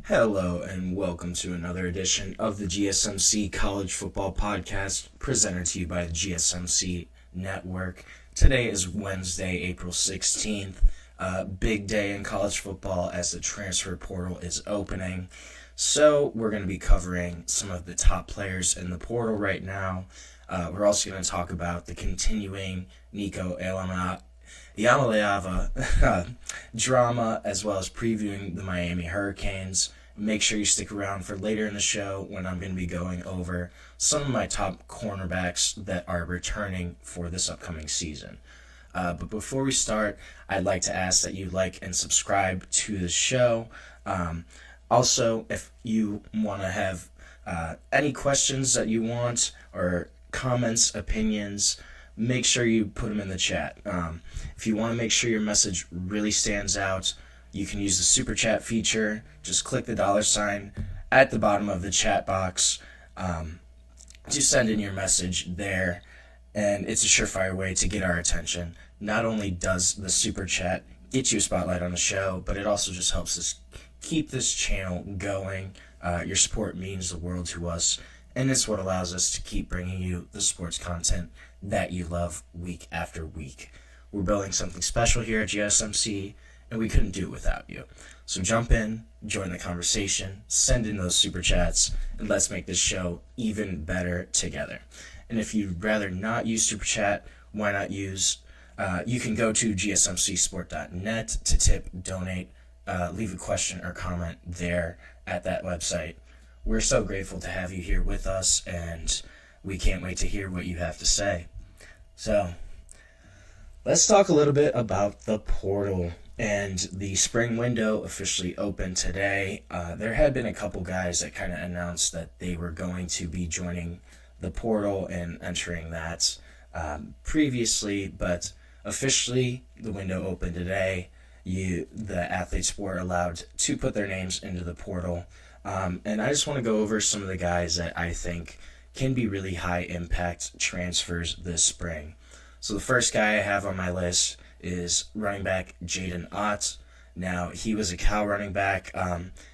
Hello and welcome to another edition of the GSMC College Football Podcast presented to you by the GSMC Network. Today is Wednesday, April 16th. Big day in college football as the transfer portal is opening. So we're going to be covering some of the top players in the portal right now. We're also going to talk about the continuing Nico Iamaleava drama, as well as previewing the Miami Hurricanes. Make sure you stick around for later in the show when I'm going to be going over some of my top cornerbacks that are returning for this upcoming season. But before we start, I'd like to ask that you like and subscribe to the show. Also, if you want to have any questions that you want or comments, opinions, make sure you put them in the chat. If you want to make sure your message really stands out, you can use the super chat feature. Just click the $ at the bottom of the chat box to send in your message there, and it's a surefire way to get our attention. Not only does the super chat get you a spotlight on the show, but it also just helps us keep this channel going. Your support means the world to us, and it's what allows us to keep bringing you the sports content that you love week after week. We're building something special here at GSMC, and we couldn't do it without you. So jump in, join the conversation, send in those super chats, and let's make this show even better together. And if you'd rather not use super chat, why not use, you can go to gsmcsport.net to tip, donate, leave a question or comment there at that website. We're so grateful to have you here with us, and we can't wait to hear what you have to say. So, let's talk a little bit about the portal. And the spring window officially opened today. There had been a couple guys that kind of announced that they were going to be joining the portal and entering that previously, but officially the window opened today. The athletes were allowed to put their names into the portal. And I just want to go over some of the guys that I think can be really high impact transfers this spring. So the first guy I have on my list is running back Jaydn Ott. Now, he was a Cal running back,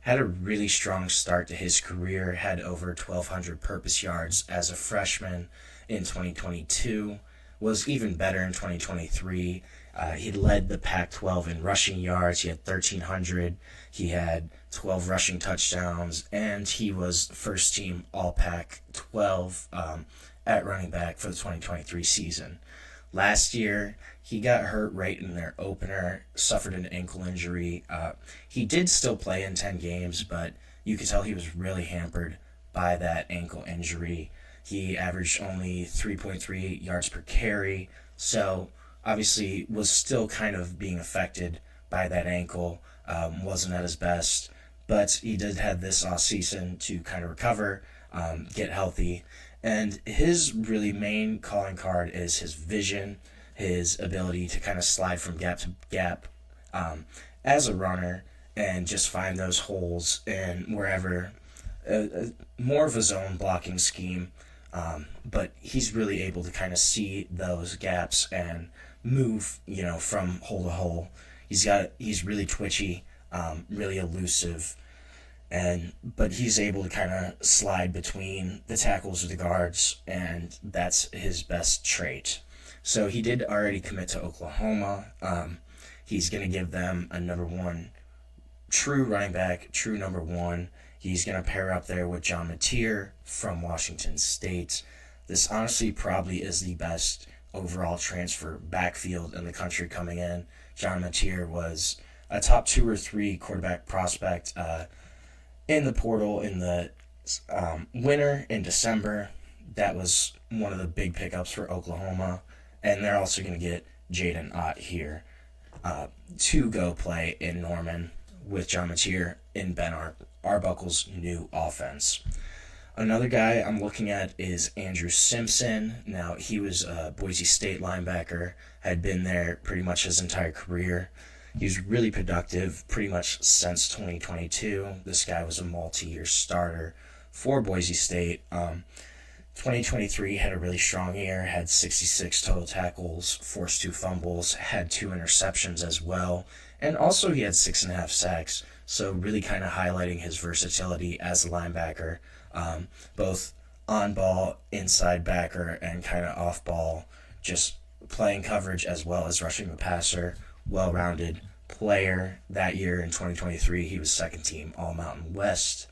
had a really strong start to his career, had over 1,200 purpose yards as a freshman in 2022, was even better in 2023. He led the Pac-12 in rushing yards. He had 1,300. He had 12 rushing touchdowns, and he was first team All-Pac-12 at running back for the 2023 season. Last year, he got hurt right in their opener, suffered an ankle injury. He did still play in 10 games, but you could tell he was really hampered by that ankle injury. He averaged only 3.3 yards per carry, so obviously was still kind of being affected by that ankle, wasn't at his best, but he did have this offseason to kind of recover, get healthy. And his really main calling card is his vision, his ability to kind of slide from gap to gap as a runner and just find those holes in wherever, more of a zone blocking scheme. But he's really able to kind of see those gaps and move, from hole to hole. He's really twitchy, really elusive. But he's able to kind of slide between the tackles or the guards, and that's his best trait. So he did already commit to Oklahoma. He's going to give them a number one true running back, true number one. He's going to pair up there with John Mateer from Washington State. This honestly probably is the best overall transfer backfield in the country coming in. John Mateer was a top 2 or 3 quarterback prospect in the portal in the winter in December. That was one of the big pickups for Oklahoma, and they're also going to get Jaydn Ott here to go play in Norman with John Mateer in Ben Arbuckle's new offense. Another guy I'm looking at is Andrew Simpson. Now, he was a Boise State linebacker, had been there pretty much his entire career. He was really productive pretty much since 2022. This guy was a multi-year starter for Boise State. 2023 had a really strong year, had 66 total tackles, forced 2 fumbles, had 2 interceptions as well, and also he had 6.5 sacks, So really kind of highlighting his versatility as a linebacker, both on ball, inside backer, and kind of off ball, just playing coverage as well as rushing the passer. Well-rounded player. That year in 2023, he was second team All-Mountain West.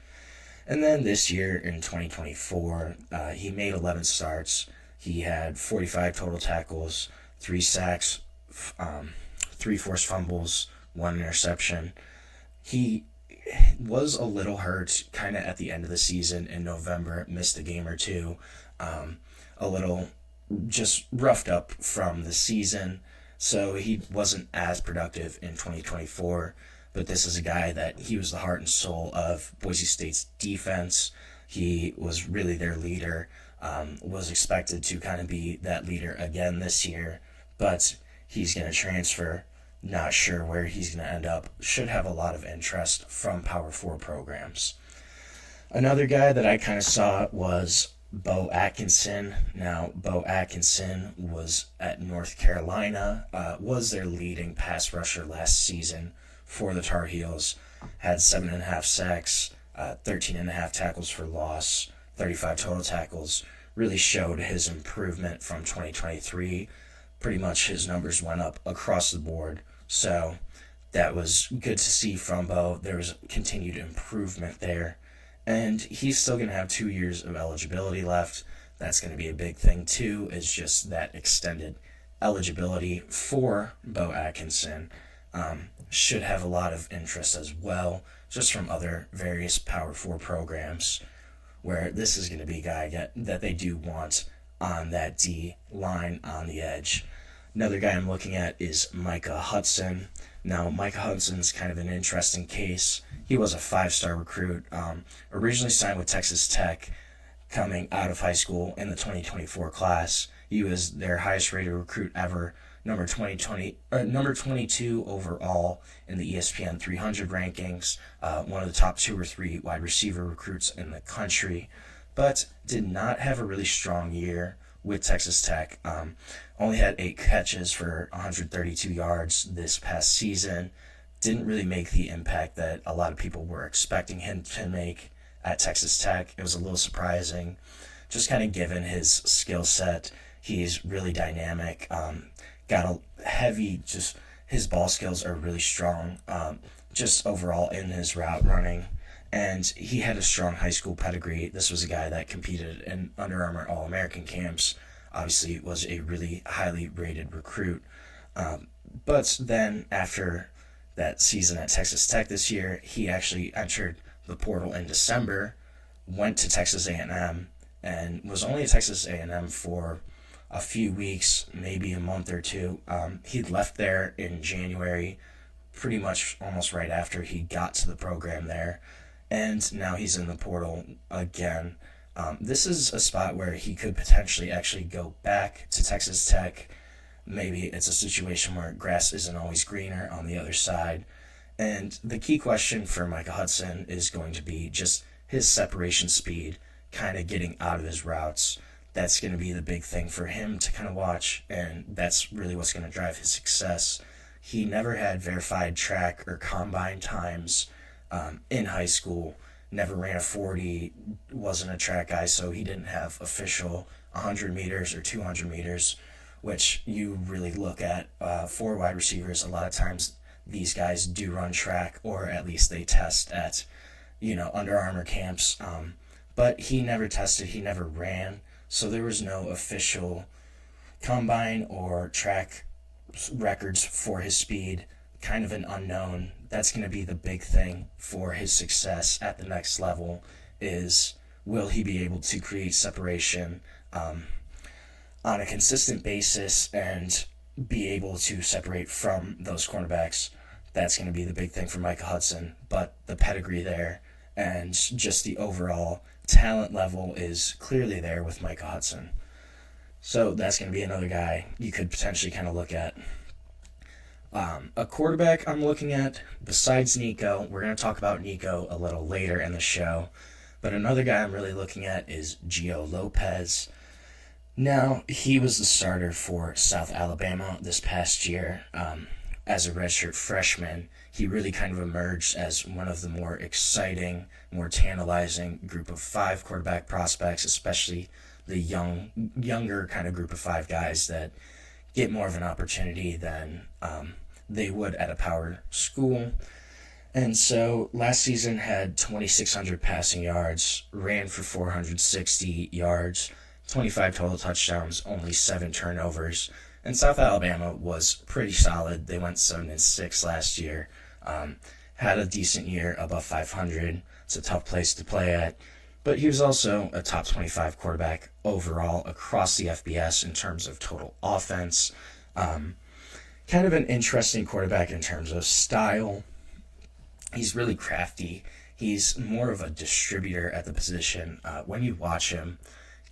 And then this year in 2024, he made 11 starts. He had 45 total tackles, 3 sacks, 3 forced fumbles, 1 interception. He was a little hurt kind of at the end of the season in November, missed a game or two, a little just roughed up from the season, so he wasn't as productive in 2024. But this is a guy that he was the heart and soul of Boise State's defense. He was really their leader, was expected to kind of be that leader again this year, but he's going to transfer. Not sure where he's going to end up. Should have a lot of interest from Power 4 programs. Another guy that I kind of saw was Beau Atkinson. Now, Beau Atkinson was at North Carolina, was their leading pass rusher last season for the Tar Heels. Had 7.5 sacks, 13.5 tackles for loss, 35 total tackles. Really showed his improvement from 2023. Pretty much his numbers went up across the board. So that was good to see from Beau. There was continued improvement there. And he's still going to have 2 years of eligibility left. That's going to be a big thing too, is just that extended eligibility for Beau Atkinson. Should have a lot of interest as well, just from other various Power 4 programs, where this is going to be a guy that they do want on that D line on the edge. Another guy I'm looking at is Micah Hudson. Now, Micah Hudson's kind of an interesting case. He was a 5-star recruit, originally signed with Texas Tech, coming out of high school in the 2024 class. He was their highest-rated recruit ever, number 22 overall in the ESPN 300 rankings, one of the top 2 or 3 wide receiver recruits in the country, but did not have a really strong year with Texas Tech. Only had 8 catches for 132 yards this past season. Didn't really make the impact that a lot of people were expecting him to make at Texas Tech. It was a little surprising, just kind of given his skill set. He's really dynamic. Got a heavy, just his ball skills are really strong, just overall in his route running. And he had a strong high school pedigree. This was a guy that competed in Under Armour All-American camps. Obviously, was a really highly rated recruit. But then after that season at Texas Tech this year, he actually entered the portal in December, went to Texas A&M, and was only at Texas A&M for a few weeks, maybe a month or two. He'd left there in January, pretty much almost right after he got to the program there. And now he's in the portal again. This is a spot where he could potentially actually go back to Texas Tech. Maybe it's a situation where grass isn't always greener on the other side. And the key question for Micah Hudson is going to be just his separation speed, kind of getting out of his routes. That's going to be the big thing for him to kind of watch, and that's really what's going to drive his success. He never had verified track or combine times in high school, never ran a 40, wasn't a track guy, so he didn't have official 100 meters or 200 meters, which you really look at for wide receivers. A lot of times these guys do run track, or at least they test at, Under Armour camps. But he never tested, he never ran, so there was no official combine or track records for his speed. Kind of an unknown. That's going to be the big thing for his success at the next level, is will he be able to create separation on a consistent basis and be able to separate from those cornerbacks. That's going to be the big thing for Micah Hudson. But the pedigree there and just the overall talent level is clearly there with Micah Hudson. So that's going to be another guy you could potentially kind of look at. A quarterback I'm looking at, besides Nico, we're going to talk about Nico a little later in the show, but another guy I'm really looking at is Gio Lopez. Now, he was the starter for South Alabama this past year. as a redshirt freshman, he really kind of emerged as one of the more exciting, more tantalizing group of 5 quarterback prospects, especially the younger kind of group of 5 guys that get more of an opportunity than they would at a power school. And so last season had 2,600 passing yards, ran for 460 yards, 25 total touchdowns, only 7 turnovers. And South Alabama was pretty solid. They went 7-6 last year. Had a decent year, above 500. It's a tough place to play at. But he was also a top 25 quarterback overall across the FBS in terms of total offense. Kind of an interesting quarterback in terms of style. He's really crafty. He's more of a distributor at the position. When you watch him,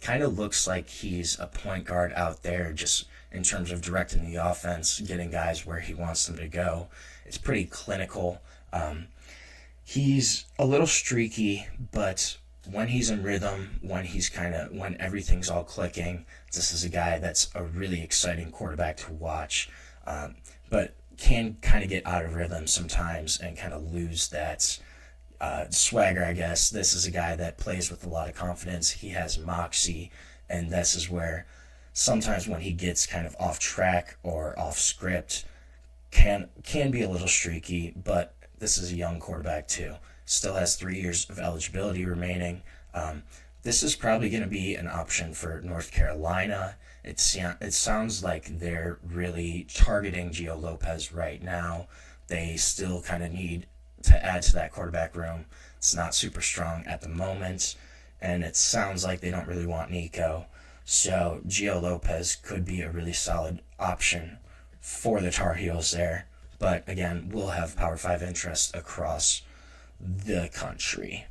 kind of looks like he's a point guard out there just in terms of directing the offense, getting guys where he wants them to go. It's pretty clinical. He's a little streaky, but when he's in rhythm, when everything's all clicking, this is a guy that's a really exciting quarterback to watch, but can kind of get out of rhythm sometimes and kind of lose that swagger, I guess. This is a guy that plays with a lot of confidence. He has moxie, and this is where sometimes when he gets kind of off track or off script, can be a little streaky, but this is a young quarterback too. Still has 3 years of eligibility remaining. This is probably going to be an option for North Carolina. It sounds like they're really targeting Gio Lopez right now. They still kind of need to add to that quarterback room. It's not super strong at the moment, and it sounds like they don't really want Nico. So Gio Lopez could be a really solid option for the Tar Heels there. But again, we'll have Power 5 interest across the country.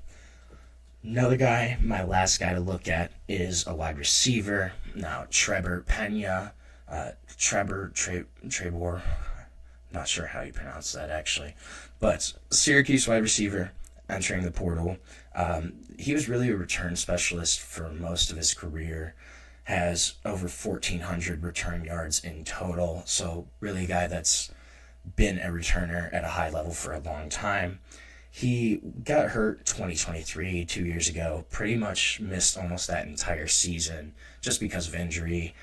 Another guy, my last guy to look at, is a wide receiver. Now, Trebor Pena, Trebor, not sure how you pronounce that actually, but Syracuse wide receiver entering the portal. He was really a return specialist for most of his career, has over 1,400 return yards in total, so really a guy that's been a returner at a high level for a long time. He got hurt 2023, 2 years ago, pretty much missed almost that entire season just because of injury,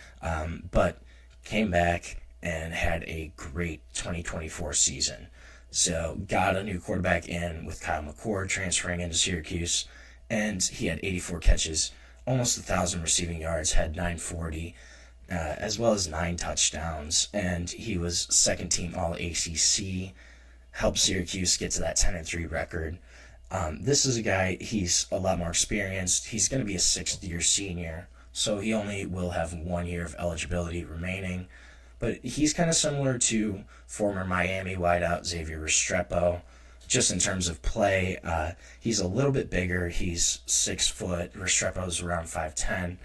but came back and had a great 2024 season. So got a new quarterback in with Kyle McCord transferring into Syracuse, and he had 84 catches, almost 1,000 receiving yards, had 940, as well as 9 touchdowns, and he was second team All-ACC, helped Syracuse get to that 10-3 record. This is a guy, he's a lot more experienced. He's going to be a 6th-year senior, so he only will have 1 year of eligibility remaining. But he's kind of similar to former Miami wideout Xavier Restrepo, just in terms of play. He's a little bit bigger. He's 6 foot. Restrepo's around 5'10",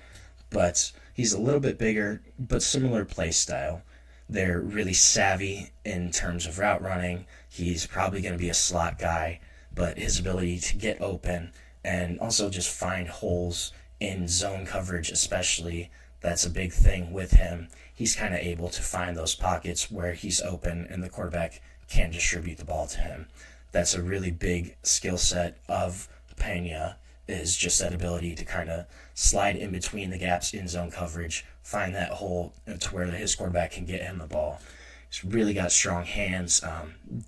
but he's a little bit bigger, but similar play style. They're really savvy in terms of route running. He's probably going to be a slot guy, but his ability to get open and also just find holes in zone coverage especially, that's a big thing with him. He's kind of able to find those pockets where he's open and the quarterback can distribute the ball to him. That's a really big skill set of Pena, is just that ability to kind of slide in between the gaps in zone coverage, find that hole to where his quarterback can get him the ball. He's really got strong hands,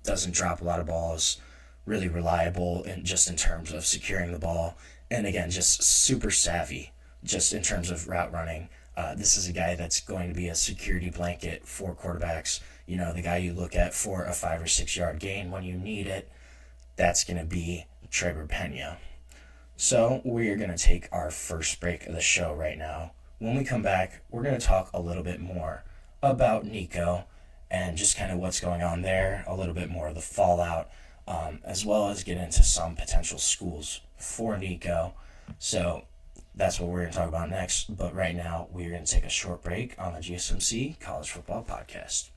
doesn't drop a lot of balls, really reliable just in terms of securing the ball, and again, just super savvy just in terms of route running. This is a guy that's going to be a security blanket for quarterbacks. You know, the guy you look at for a 5 or 6 yard gain when you need it, that's going to be Trebor Pena. So we're going to take our first break of the show right now. When we come back, we're going to talk a little bit more about Nico and just kind of what's going on there, a little bit more of the fallout, as well as get into some potential schools for Nico. So that's what we're going to talk about next. But right now, we're going to take a short break on the GSMC College Football Podcast.